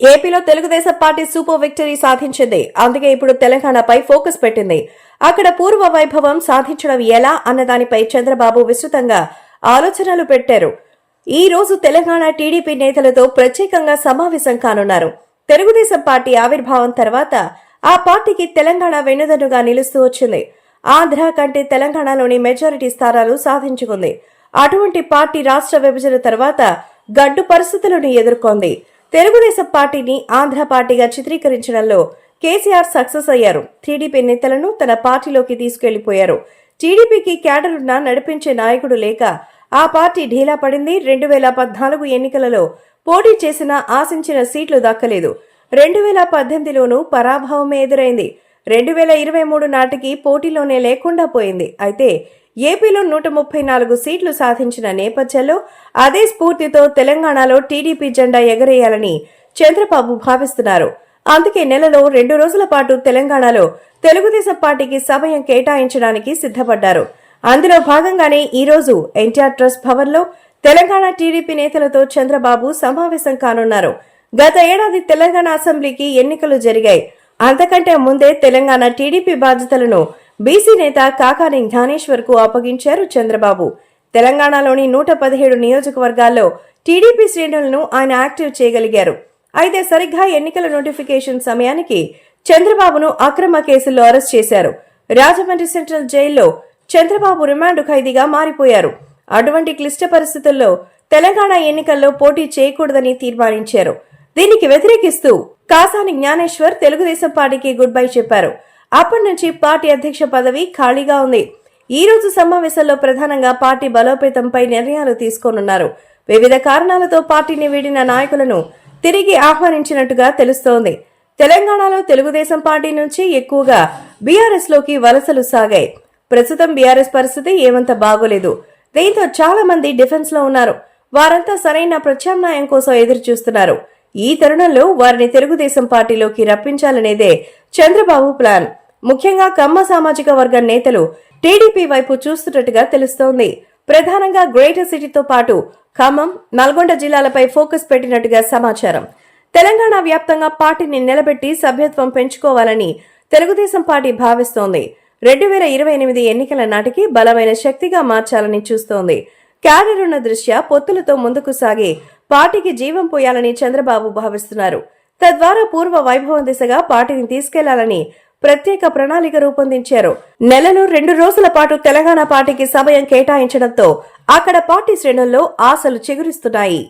ఏపీలో Telugu Desam party super victory సాధించింది. అందుకే ఇప్పుడు తెలంగాణపై ఫోకస్ పెట్టింది. అక్కడ పూర్వ వైభవం సాధించడం ఎలా అన్నదానిపై చంద్రబాబు విస్తృతంగా ఆలోచనలు పెట్టారు. ఈ రోజు తెలంగాణ టీడీపీ నేతలతో ప్రత్యేకంగా సమావేశం కానున్నారు. తెలుగుదేశం పార్టీ ఆవిర్భావం తర్వాత ఆ పార్టీకి తెలంగాణ వెన్నుదన్నుగా నిలుస్తూ వచ్చింది. ఆంధ్ర కంటే తెలంగాణలోని మెజారిటీ స్థానాలు సాధించుకుంది. అటువంటి పార్టీ రాష్ట్ర విభజన తర్వాత గడ్డు పరిస్థితులను ఎదుర్కొంది. తెలుగుదేశం పార్టీని ఆంధ్ర పార్టీగా చిత్రీకరించడంలో కేసీఆర్ సక్సెస్ అయ్యారు. టీడీపీ నేతలను తన పార్టీలోకి తీసుకెళ్లిపోయారు. టీడీపీకి క్యాడరున్న నడిపించే నాయకుడు లేక ఆ పార్టీ ఢీలా పడింది. 2014 ఎన్నికలలో పోటీ చేసినా ఆశించిన సీట్లు దక్కలేదు. 2018లోనూ పరాభవమే ఎదురైంది. 2023 నాటికి పోటీలోనే లేకుండా పోయింది. అయితే ఏపీలో 134 సీట్లు సాధించిన నేపథ్యంలో అదే స్ఫూర్తితో తెలంగాణలో టీడీపీ జెండా ఎగరేయాలని చంద్రబాబు భావిస్తున్నారు. అందుకే నెలలో 2 రోజుల పాటు తెలంగాణలో తెలుగుదేశం పార్టీకి సమయం కేటాయించడానికి సిద్ధపడ్డారు. అందులో భాగంగానే ఈ రోజు ఎన్టీఆర్ ట్రస్ట్ భవన్లో తెలంగాణ టీడీపీ నేతలతో చంద్రబాబు సమావేశం కానున్నారు. గత ఏడాది తెలంగాణ అసెంబ్లీకి ఎన్నికలు జరిగాయి. అంతకంటే ముందే తెలంగాణ టీడీపీ బాధ్యతలను బీసీ నేత కాకాని జ్ఞానేశ్వర్ కు అప్పగించారు చంద్రబాబు. తెలంగాణలోని 117 నియోజకవర్గాల్లో టీడీపీ శ్రేణులను ఆయన యాక్టివ్ చేయగలిగారు. అయితే సరిగ్గా ఎన్నికల నోటిఫికేషన్ సమయానికి చంద్రబాబును అక్రమ కేసుల్లో అరెస్ట్ చేశారు. రాజమండ్రి సెంట్రల్ జైల్లో చంద్రబాబు రిమాండ్ ఖైదీగా మారిపోయారు. అటువంటి క్లిష్ట పరిస్థితుల్లో తెలంగాణ ఎన్నికల్లో పోటీ చేయకూడదని తీర్మానించారు. దీనికి వ్యతిరేకిస్తూ కాసాని జ్ఞానేశ్వర్ తెలుగుదేశం పార్టీకి గుడ్ బై చెప్పారు. అప్పటి నుంచి పార్టీ అధ్యక్ష పదవి ఖాళీగా ఉంది. ఈ రోజు సమావేశంలో ప్రధానంగా పార్టీ బలోపేతంపై నిర్ణయాలు తీసుకోనున్నారు. వివిధ కారణాలతో పార్టీని వీడిన నాయకులను తిరిగి ఆహ్వానించినట్టుగా తెలుస్తోంది. తెలంగాణలో తెలుగుదేశం పార్టీ నుంచి ఎక్కువగా బీఆర్ఎస్ లోకి వలసలు సాగాయి. ప్రస్తుతం బీఆర్ఎస్ పరిస్థితి ఏమంత బాగోలేదు. దీంతో చాలా మంది డిఫెన్స్ లో ఉన్నారు. వారంతా సరైన ప్రత్యామ్నాయం కోసం ఎదురు చూస్తున్నారు. ఈ తరుణంలో వారిని తెలుగుదేశం పార్టీలోకి రప్పించాలనేదే చంద్రబాబు ప్లాన్. ముఖ్యంగా కమ్మ సామాజిక వర్గం నేతలు టీడీపీ వైపు చూస్తున్నట్టుగా తెలుస్తోంది. ప్రధానంగా గ్రేటర్ సిటీతో పాటు ఖమ్మం, నల్గొండ జిల్లాలపై ఫోకస్ పెట్టినట్టుగా సమాచారం. తెలంగాణ వ్యాప్తంగా పార్టీని నిలబెట్టి సభ్యత్వం పెంచుకోవాలని తెలుగుదేశం పార్టీ భావిస్తోంది. 2028 ఎన్నికల నాటికి బలమైన శక్తిగా మార్చాలని చూస్తోంది. క్యాడర్ ఉన్న దృష్ట్యా పొత్తులతో ముందుకు సాగి పార్టీకి జీవం పోయాలని చంద్రబాబు భావిస్తున్నారు. తద్వారా పూర్వ వైభవం దిశగా పార్టీని తీసుకెళ్లాలని ప్రత్యేక ప్రణాళిక రూపొందించారు. నెలలో 2 రోజుల పాటు తెలంగాణ పార్టీకి సమయం కేటాయించడంతో అక్కడ పార్టీ శ్రేణుల్లో ఆశలు చిగురిస్తున్నాయి.